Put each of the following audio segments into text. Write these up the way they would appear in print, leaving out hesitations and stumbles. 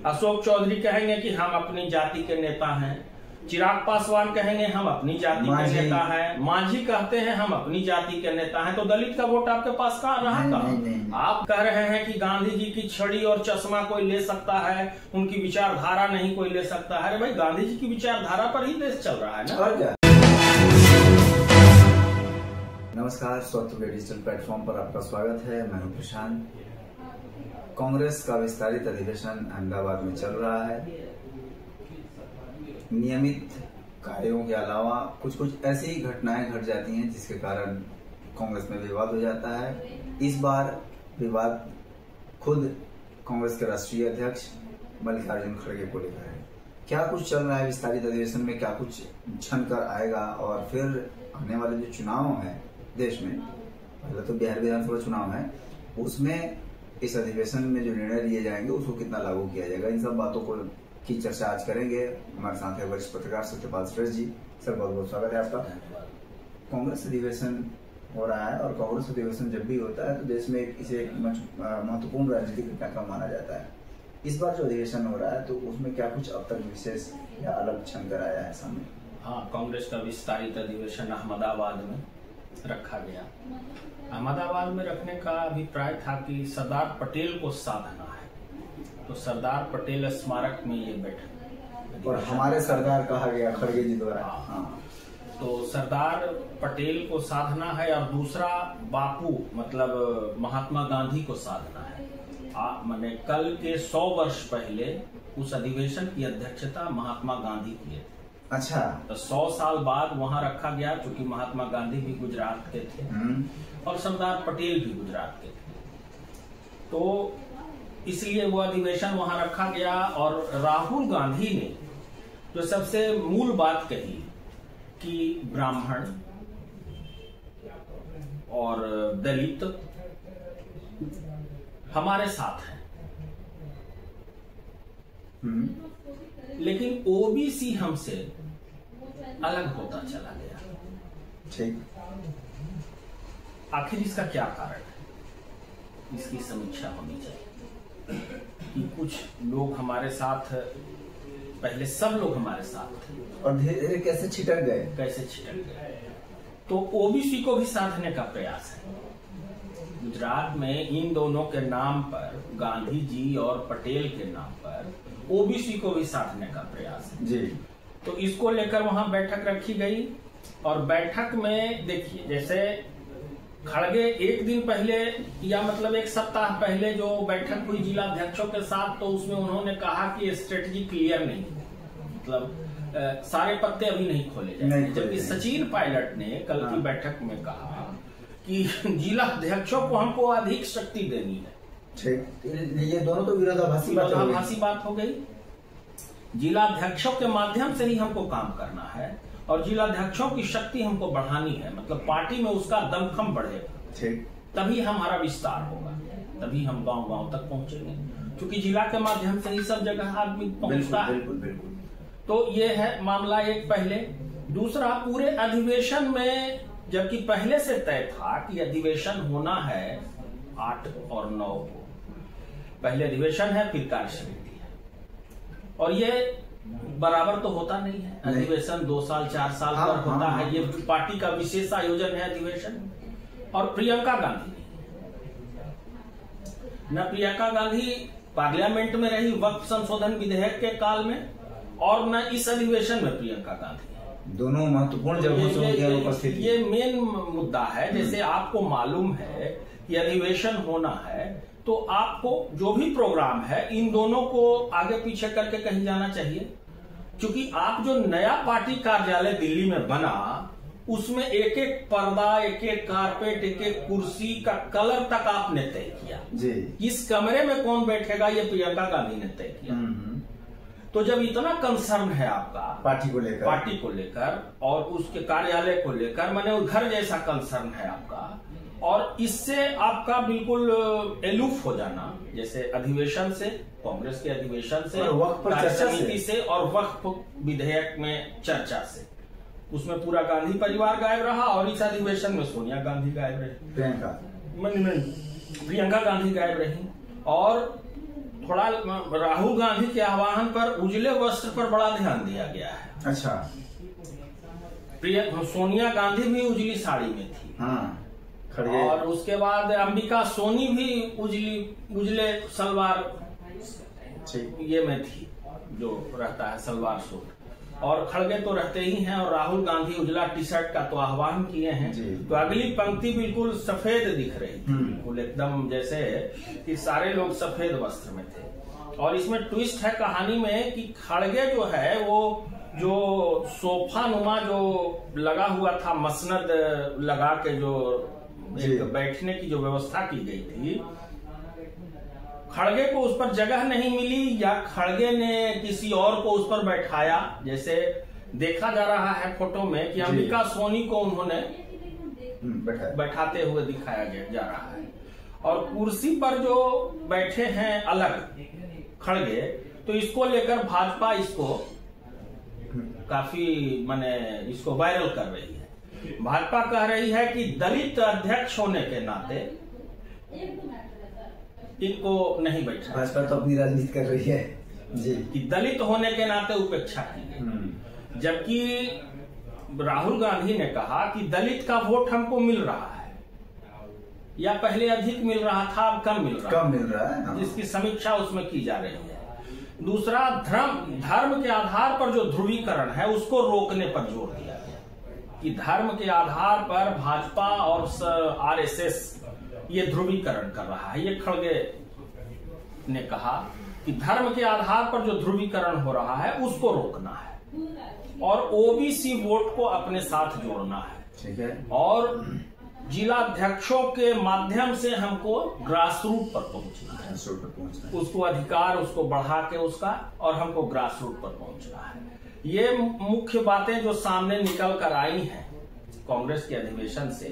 अशोक चौधरी कहेंगे कि हम अपनी जाति के नेता हैं, चिराग पासवान कहेंगे हम अपनी जाति के नेता हैं, मांझी कहते हैं हम अपनी जाति के नेता हैं। तो दलित का वोट आपके पास कहाँ रहा था? आप कह रहे हैं कि गांधी जी की छड़ी और चश्मा कोई ले सकता है, उनकी विचारधारा नहीं कोई ले सकता है। अरे भाई, गांधी जी की विचारधारा पर ही देश चल रहा है ना। नमस्कार, स्वत्व के डिजिटल प्लेटफॉर्म पर आपका स्वागत है। मैं हूं प्रशांत। कांग्रेस का विस्तारित अधिवेशन अहमदाबाद में चल रहा है। नियमित कार्यों के अलावा कुछ ऐसी ही घटनाएं घट जाती हैं जिसके कारण कांग्रेस में विवाद हो जाता है। इस बार विवाद खुद कांग्रेस के राष्ट्रीय अध्यक्ष मल्लिकार्जुन खड़गे को लेकर है। क्या कुछ चल रहा है विस्तारित अधिवेशन में, क्या कुछ छन कर आएगा और फिर आने वाले जो चुनाव है देश में, पहले तो बिहार विधानसभा चुनाव है, उसमें इस अधिवेशन में जो निर्णय लिए जाएंगे उसको कितना लागू किया जाएगा, इन सब बातों को की चर्चा आज करेंगे। हमारे साथ है वरिष्ठ पत्रकार सत्यपाल श्रेष्ठ जी। सर, बहुत बहुत स्वागत है आपका। कांग्रेस अधिवेशन हो रहा है और कांग्रेस अधिवेशन जब भी होता है तो देश में इसे महत्वपूर्ण राजनीतिक घटना का माना जाता है। इस बार जो अधिवेशन हो रहा है तो उसमें क्या कुछ अब तक विशेष या अलग छन कर आया है सामने? हाँ, कांग्रेस का विस्तारित अधिवेशन अहमदाबाद में रखा गया। अहमदाबाद में रखने का अभिप्राय था कि सरदार पटेल को साधना है, तो सरदार पटेल स्मारक में ये बैठक और हमारे सरदार कहा गया खड़गे जी द्वारा। हाँ, तो सरदार पटेल को साधना है और दूसरा बापू मतलब महात्मा गांधी को साधना है। मैंने कल के 100 वर्ष पहले उस अधिवेशन की अध्यक्षता महात्मा गांधी की। अच्छा, तो 100 साल बाद वहां रखा गया, क्योंकि महात्मा गांधी भी गुजरात के थे और सरदार पटेल भी गुजरात के थे, तो इसलिए वो अधिवेशन वहां रखा गया। और राहुल गांधी ने जो सबसे मूल बात कही कि ब्राह्मण और दलित हमारे साथ हैं, लेकिन ओबीसी हमसे अलग होता चला गया। ठीक, आखिर इसका क्या कारण है? इसकी समीक्षा होनी चाहिए कि कुछ लोग हमारे साथ, पहले सब लोग हमारे साथ थे और धीरे धीरे कैसे छिटक गए। तो ओबीसी को भी साधने का प्रयास है। गुजरात में इन दोनों के नाम पर, गांधी जी और पटेल के नाम पर, ओबीसी को भी साधने का प्रयास है जी। तो इसको लेकर वहां बैठक रखी गई। और बैठक में देखिए, जैसे खड़गे एक दिन पहले या मतलब एक सप्ताह पहले जो बैठक हुई जिला अध्यक्षों के साथ, तो उसमें उन्होंने कहा कि स्ट्रेटजी क्लियर नहीं, मतलब सारे पत्ते अभी नहीं खोले जाएंगे। जबकि सचिन पायलट ने कल की बैठक में कहा कि जिला अध्यक्षों को हमको अधिक शक्ति देनी है। ठीक, ये दोनों तो विरोधाभासी बात हो गई। जिला अध्यक्षों के माध्यम से ही हमको काम करना है और जिला अध्यक्षों की शक्ति हमको बढ़ानी है, मतलब पार्टी में उसका दमखम बढ़ेगा। ठीक, तभी हमारा विस्तार होगा, तभी हम गांव गांव तक पहुंचेंगे, क्योंकि जिला के माध्यम से ही सब जगह आदमी पहुंचता है। बिल्कुल। तो ये है मामला एक। पहले दूसरा, पूरे अधिवेशन में, जबकि पहले से तय था कि अधिवेशन होना है 8 और 9 को, पहले अधिवेशन है फिर कार्य समिति है, और ये बराबर तो होता नहीं है। अधिवेशन 2 साल 4 साल पर होता है। ये पार्टी का विशेष आयोजन है अधिवेशन। और प्रियंका गांधी न प्रियंका गांधी पार्लियामेंट में रही वक्त संशोधन विधेयक के काल में, और न इस अधिवेशन में प्रियंका गांधी। दोनों महत्वपूर्ण जगहों से उपस्थित। ये मेन मुद्दा है। जैसे आपको मालूम है कि अधिवेशन होना है, तो आपको जो भी प्रोग्राम है इन दोनों को आगे पीछे करके कहीं जाना चाहिए, क्योंकि आप जो नया पार्टी कार्यालय दिल्ली में बना, उसमें एक एक पर्दा, एक एक कारपेट, एक एक कुर्सी का कलर तक आपने तय किया जी। इस कमरे में कौन बैठेगा ये प्रियंका गांधी ने तय किया। तो जब इतना कंसर्न है आपका पार्टी को लेकर और उसके कार्यालय को लेकर, माने घर जैसा कंसर्न है आपका, और इससे आपका बिल्कुल एलूफ हो जाना, जैसे अधिवेशन से, कांग्रेस के अधिवेशन से, कार्य समिति से और वक्फ विधेयक में चर्चा से, उसमें पूरा गांधी परिवार गायब रहा। और इस अधिवेशन में सोनिया गांधी गायब रही, प्रियंका गांधी गायब रही। और थोड़ा राहुल गांधी के आह्वान पर उजले वस्त्र पर बड़ा ध्यान दिया गया है। अच्छा, सोनिया गांधी भी उजली साड़ी में थी। हाँ, और उसके बाद अंबिका सोनी भी उजले सलवार ये में थी, जो रहता है सलवार सूट। और खड़गे तो रहते ही हैं, और राहुल गांधी उजला टी शर्ट का तो आह्वान किए हैं। तो अगली पंक्ति बिल्कुल सफेद दिख रही थी, बिल्कुल एकदम जैसे कि सारे लोग सफेद वस्त्र में थे। और इसमें ट्विस्ट है कहानी में कि खड़गे जो है वो जो सोफा नुमा जो लगा हुआ था, मसनद लगा के जो एक बैठने की जो व्यवस्था की गई थी, खड़गे को उस पर जगह नहीं मिली या खड़गे ने किसी और को उस पर बैठाया। जैसे देखा जा रहा है फोटो में कि अंबिका सोनी को उन्होंने बैठाते हुए दिखाया जा रहा है। और कुर्सी पर जो बैठे हैं अलग खड़गे, तो इसको लेकर भाजपा इसको काफी माने इसको वायरल कर रही है। भाजपा कह रही है कि दलित अध्यक्ष होने के नाते इनको नहीं बैठा। भाजपा तो अपनी राजनीति कर रही है जी, कि दलित होने के नाते उपेक्षा की गई। जबकि राहुल गांधी ने कहा कि दलित का वोट हमको मिल रहा है, या पहले अधिक मिल रहा था, अब कम मिल रहा है, हाँ। जिसकी समीक्षा उसमें की जा रही है। दूसरा, धर्म के आधार पर जो ध्रुवीकरण है उसको रोकने पर जोर दिया गया कि धर्म के आधार पर भाजपा और आरएसएस ये ध्रुवीकरण कर रहा है। ये खड़गे ने कहा कि धर्म के आधार पर जो ध्रुवीकरण हो रहा है उसको रोकना है और ओबीसी वोट को अपने साथ जोड़ना है। ठीक है। और जिला अध्यक्षों के माध्यम से हमको ग्रास रूट पर पहुंचना है, उसको अधिकार उसको बढ़ा के उसका, और हमको ग्रास रूट पर पहुंचना है। ये मुख्य बातें जो सामने निकल कर आई हैं कांग्रेस के अधिवेशन से।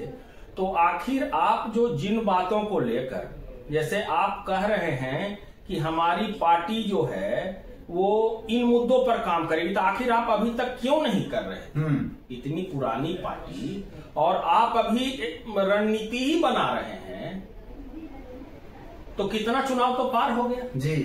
तो आखिर आप जो जिन बातों को लेकर, जैसे आप कह रहे हैं कि हमारी पार्टी जो है वो इन मुद्दों पर काम करेगी, तो आखिर आप अभी तक क्यों नहीं कर रहे? इतनी पुरानी पार्टी और आप अभी रणनीति ही बना रहे हैं, तो कितना चुनाव तो पार हो गया जी।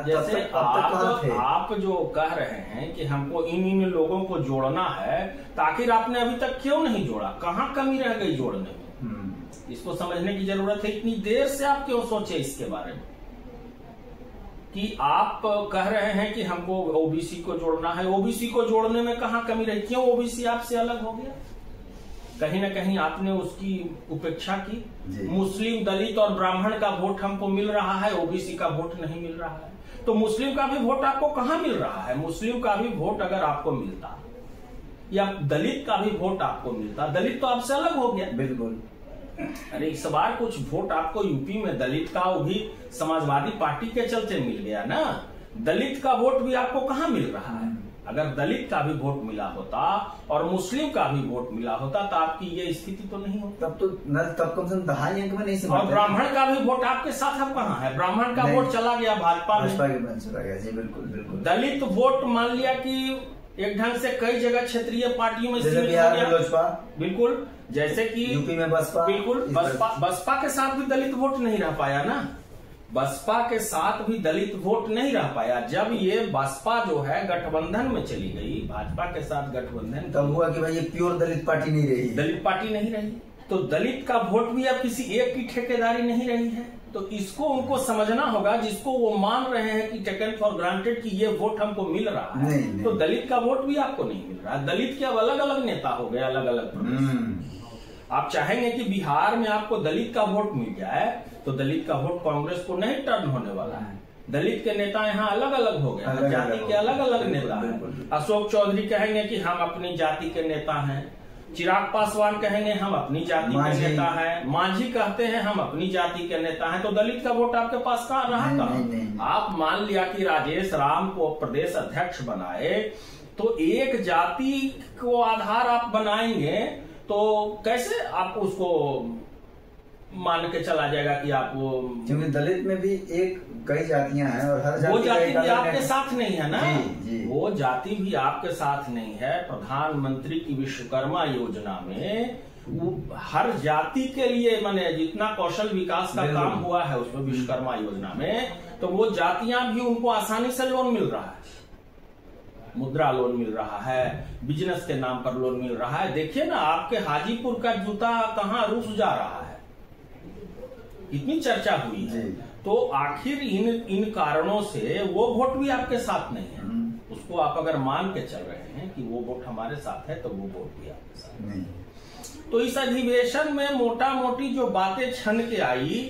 जैसे आप जो कह रहे हैं कि हमको इन लोगों को जोड़ना है, तो आखिर आपने अभी तक क्यों नहीं जोड़ा? कहाँ कमी रह गई जोड़ने में? इसको समझने की जरूरत है। इतनी देर से आप क्यों सोचे इसके बारे में कि आप कह रहे हैं कि हमको ओबीसी को जोड़ना है? ओबीसी को जोड़ने में कहाँ कमी रही? क्यों ओबीसी आपसे अलग हो गया? कहीं ना कहीं आपने उसकी उपेक्षा की। मुस्लिम, दलित और ब्राह्मण का वोट हमको मिल रहा है, ओबीसी का वोट नहीं मिल रहा है। तो मुस्लिम का भी वोट आपको कहाँ मिल रहा है? मुस्लिम का भी वोट अगर आपको मिलता या दलित का भी वोट आपको मिलता, दलित तो आपसे अलग हो गया। बिल्कुल। अरे इस बार कुछ वोट आपको यूपी में दलित का, वो भी समाजवादी पार्टी के चलते मिल गया ना। दलित का वोट भी आपको कहाँ मिल रहा है? अगर दलित का भी वोट मिला होता और मुस्लिम का भी वोट मिला होता तो आपकी ये स्थिति तो नहीं होती। तब कम से कम 2.5 अंक में नहीं समझते। और ब्राह्मण का भी वोट आपके साथ अब कहाँ है? ब्राह्मण का वोट चला गया भाजपा में, चला गया जी। बिल्कुल बिल्कुल। दलित वोट मान लिया कि एक ढंग से कई जगह क्षेत्रीय पार्टियों में सीमित हो गया। बिल्कुल, जैसे कि यूपी में बसपा। बिल्कुल, बसपा के साथ भी दलित वोट नहीं रह पाया ना। बसपा के साथ भी दलित वोट नहीं रह पाया। जब ये बसपा जो है गठबंधन में चली गई, भाजपा के साथ गठबंधन, तब हुआ कि भाई ये प्योर दलित पार्टी नहीं रही। दलित पार्टी नहीं रही, तो दलित का वोट भी अब किसी एक की ठेकेदारी नहीं रही है। तो इसको उनको समझना होगा, जिसको वो मान रहे हैं कि टेकन फॉर ग्रांटेड कि ये वोट हमको मिल रहा है। नहीं। तो दलित का वोट भी आपको नहीं मिल रहा। दलित के अब अलग अलग नेता हो गए, अलग अलग प्रदेश। आप चाहेंगे कि बिहार में आपको दलित का वोट मिल जाए, तो दलित का वोट कांग्रेस को नहीं टर्न होने वाला है। दलित के नेता यहाँ अलग अलग हो गए, जाति के अलग अलग नेता हैं। अशोक चौधरी कहेंगे कि हम अपनी जाति के नेता हैं, चिराग पासवान कहेंगे हम अपनी जाति के नेता हैं, मांझी कहते हैं हम अपनी जाति के नेता हैं। तो दलित का वोट आपके पास कहाँ रहा था? आप मान लिया कि राजेश राम को प्रदेश अध्यक्ष बनाए, तो एक जाति को आधार आप बनाएंगे तो कैसे आप उसको मान के चला जाएगा कि आप वो, क्योंकि दलित में भी कई जातियां हैं और हर वो जाति भी आपके साथ नहीं है ना। जी। वो जाति भी आपके साथ नहीं है। प्रधानमंत्री की विश्वकर्मा योजना में वो हर जाति के लिए माने जितना कौशल विकास का काम हुआ है उसमें विश्वकर्मा योजना में तो वो जातियां भी उनको आसानी से लोन मिल रहा है, मुद्रा लोन मिल रहा है, बिजनेस के नाम पर लोन मिल रहा है। देखिए ना, आपके हाजीपुर का जूता कहाँ रूस जा रहा है, इतनी चर्चा हुई है। तो आखिर इन कारणों से वो वोट भी आपके साथ नहीं है। उसको आप अगर मान के चल रहे हैं कि वो वोट हमारे साथ है, तो वो वोट भी आपके साथ नहीं। तो इस अधिवेशन में मोटा मोटी जो बातें छन के आई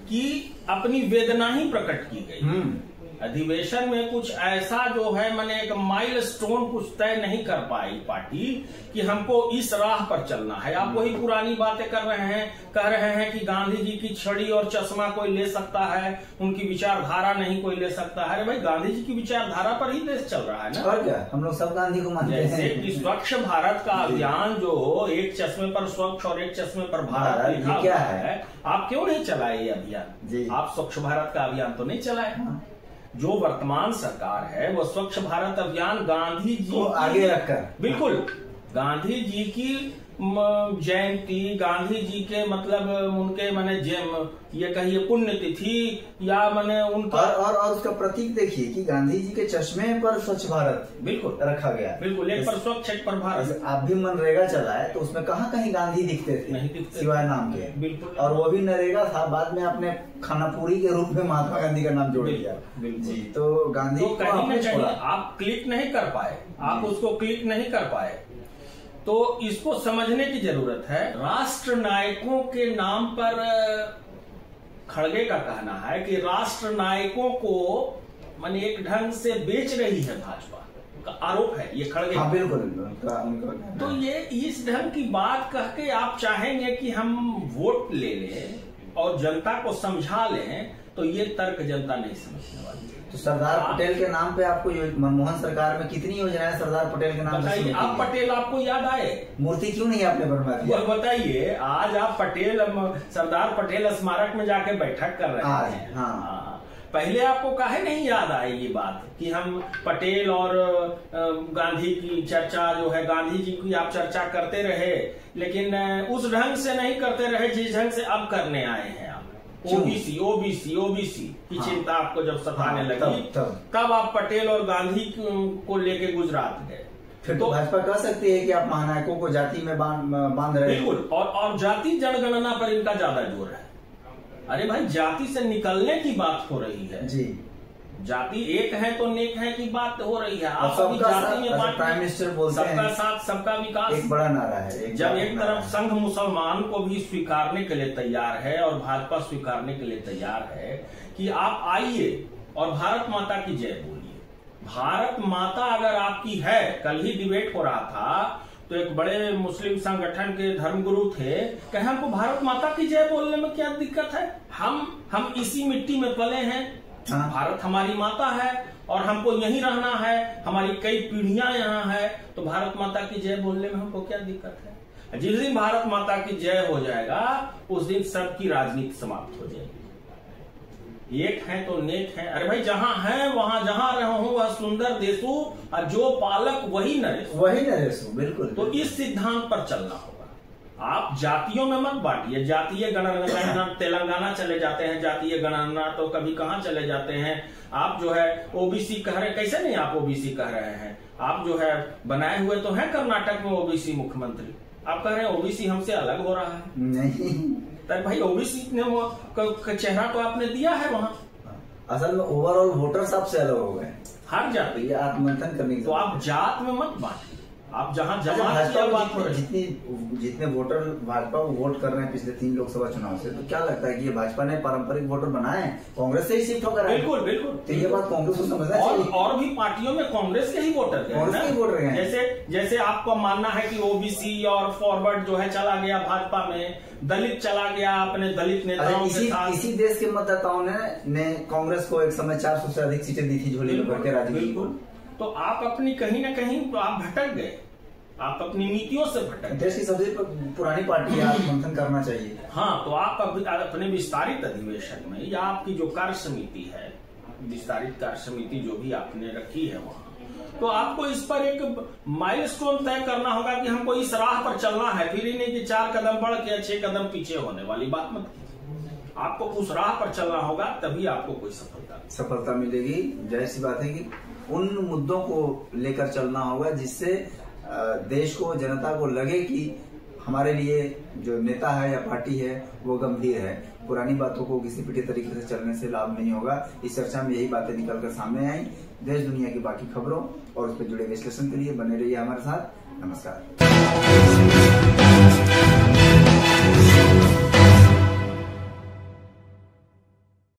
कि अपनी वेदना ही प्रकट की गई। अधिवेशन में कुछ ऐसा जो है मैंने एक माइलस्टोन कुछ तय नहीं कर पाई पार्टी कि हमको इस राह पर चलना है। आप वही पुरानी बातें कर रहे हैं, कह रहे हैं कि गांधी जी की छड़ी और चश्मा कोई ले सकता है, उनकी विचारधारा नहीं कोई ले सकता है। अरे भाई, गांधी जी की विचारधारा पर ही देश चल रहा है ना। और क्या, हम लोग सब गांधी को मानते हैं। जैसे कि स्वच्छ भारत का अभियान जो हो, एक चश्मे पर स्वच्छ और एक चश्मे पर भारत लिखा क्या है, आप क्यों नहीं चलाए ये अभियान? आप स्वच्छ भारत का अभियान तो नहीं चलाए। जो वर्तमान सरकार है वो स्वच्छ भारत अभियान गांधी जी को आगे रखकर, बिल्कुल गांधी जी की जयंती, गांधी जी के मतलब उनके मैंने ये कहिए पुण्यतिथि या मैंने उनका और उसका प्रतीक देखिए कि गांधी जी के चश्मे पर स्वच्छ भारत बिल्कुल रखा गया। बिल्कुल, एक पर स्वच्छ एक पर भारत। आप भी मनरेगा चला है तो उसमें कहाँ कहीं गांधी दिखते थे? नहीं दिखते, सिवाय नाम के। बिल्कुल, और वो भी नरेगा था, बाद में आपने खानापुरी के रूप में महात्मा गांधी का नाम जोड़ दिया। जी, तो गांधी तो कहीं न कहीं आप क्लिक नहीं कर पाए, आप उसको क्लिक नहीं कर पाए। तो इसको समझने की जरूरत है। राष्ट्र नायकों के नाम पर खड़गे का कहना है कि राष्ट्र नायकों को माने एक ढंग से बेच रही है भाजपा, का आरोप है ये खड़गे। हाँ, बिल्कुल। तो ये इस ढंग की बात कह के आप चाहेंगे कि हम वोट ले लें और जनता को समझा लें, तो ये तर्क जनता नहीं समझने वाली। तो सरदार पटेल के नाम पे आपको मनमोहन सरकार में कितनी योजनाएं सरदार पटेल के नाम से? आप पटेल आपको याद आए, मूर्ति क्यों नहीं आपने बनवा दी? बताइए, आज आप पटेल सरदार पटेल स्मारक में जाके बैठक कर रहे हैं। हाँ। पहले आपको काहे नहीं याद आई ये बात कि हम पटेल और गांधी की चर्चा जो है, गांधी जी की आप चर्चा करते रहे, लेकिन उस ढंग से नहीं करते रहे जिस ढंग से अब करने आए हैं। ओबीसी की चिंता आपको जब सताने लगी, तब आप पटेल और गांधी को लेके गुजरात गए। फिर तो भाजपा कह सकती है कि आप महानायकों को जाति में बांध रहे हैं। बिल्कुल, और जाति जनगणना पर इनका ज्यादा जोर है। अरे भाई, जाति से निकलने की बात हो रही है जी। जाति एक है तो नेक है की बात हो रही है। आप अभी जाति में प्राइम मिनिस्टर बोलते हैं सबका साथ सबका विकास, एक बड़ा नारा है। जब एक तरफ संघ मुसलमान को भी स्वीकारने के लिए तैयार है और भाजपा स्वीकारने के लिए तैयार है कि आप आइए और भारत माता की जय बोलिए। भारत माता अगर आपकी है, कल ही डिबेट हो रहा था तो एक बड़े मुस्लिम संगठन के धर्मगुरु थे, कहे हमको भारत माता की जय बोलने में क्या दिक्कत है, हम इसी मिट्टी में पले हैं, भारत हमारी माता है और हमको यहीं रहना है, हमारी कई पीढ़ियां यहाँ है, तो भारत माता की जय बोलने में हमको क्या दिक्कत है। जिस दिन भारत माता की जय हो जाएगा उस दिन सबकी राजनीति समाप्त हो जाएगी। एक है तो नेक है। अरे भाई, जहां है वहां जहां रहूं वह सुंदर देशु, और जो पालक वही नरेशु। बिल्कुल। तो इस सिद्धांत पर चलना होगा। आप जातियों में मत बांटिए। जातीय गणना तेलंगाना चले जाते हैं, जातीय गणना तो कभी कहां चले जाते हैं। आप जो है ओबीसी कह रहे हैं, कैसे नहीं आप ओबीसी कह रहे हैं? आप जो है बनाए हुए तो हैं कर्नाटक में ओबीसी मुख्यमंत्री, आप कह रहे हैं ओबीसी हमसे अलग हो रहा है। नहीं तब भाई, ओबीसी ने वो चेहरा तो आपने दिया है वहां। असल में ओवरऑल वोटर सबसे अलग हो गए, हर जाति आत्मंथन करने की। तो आप जात में मत बांटिए। आप जहां जमात जितने वोटर भाजपा को वोट कर रहे हैं पिछले 3 लोकसभा चुनाव से, तो क्या लगता है कि ये भाजपा ने पारंपरिक वोटर बनाए कांग्रेस से ही शिफ्ट होकर? बिल्कुल बिल्कुल। तो ये बात कांग्रेस को समझना चाहिए। और भी पार्टियों में कांग्रेस के ही वोटर हैं। जैसे आपको मानना है कि ओबीसी और फॉरवर्ड जो है चला गया भाजपा में, दलित चला गया अपने दलित नेताओं के साथ। इसी देश के मतदाताओं ने कांग्रेस को एक समय 400 से अधिक सीटें दी थी झोली में भर के राजनीति को। तो आप अपनी कहीं न कहीं आप भटक गए, आप अपनी नीतियों से भटक गए। देश की सबसे पुरानी पार्टी है, मंथन करना चाहिए। हाँ, तो आप अपने विस्तारित अधिवेशन में या आपकी जो कार्य समिति है, विस्तारित कार्य समिति जो भी आपने रखी है वहां, तो आपको इस पर एक माइलस्टोन तय करना होगा कि हमको इस राह पर चलना है। फिर ही नहीं कि 4 कदम बढ़ के 6 कदम पीछे होने वाली बात मत कीजिए। आपको उस राह पर चलना होगा, तभी आपको कोई सफलता मिलेगी। जाहिर सी बात है कि उन मुद्दों को लेकर चलना होगा जिससे देश को, जनता को लगे कि हमारे लिए जो नेता है या पार्टी है वो गंभीर है। पुरानी बातों को किसी पिटे तरीके से चलने से लाभ नहीं होगा। इस चर्चा में यही बातें निकलकर सामने आई। देश दुनिया की बाकी खबरों और उस पर जुड़े विश्लेषण के लिए बने रहिए हमारे साथ। नमस्कार।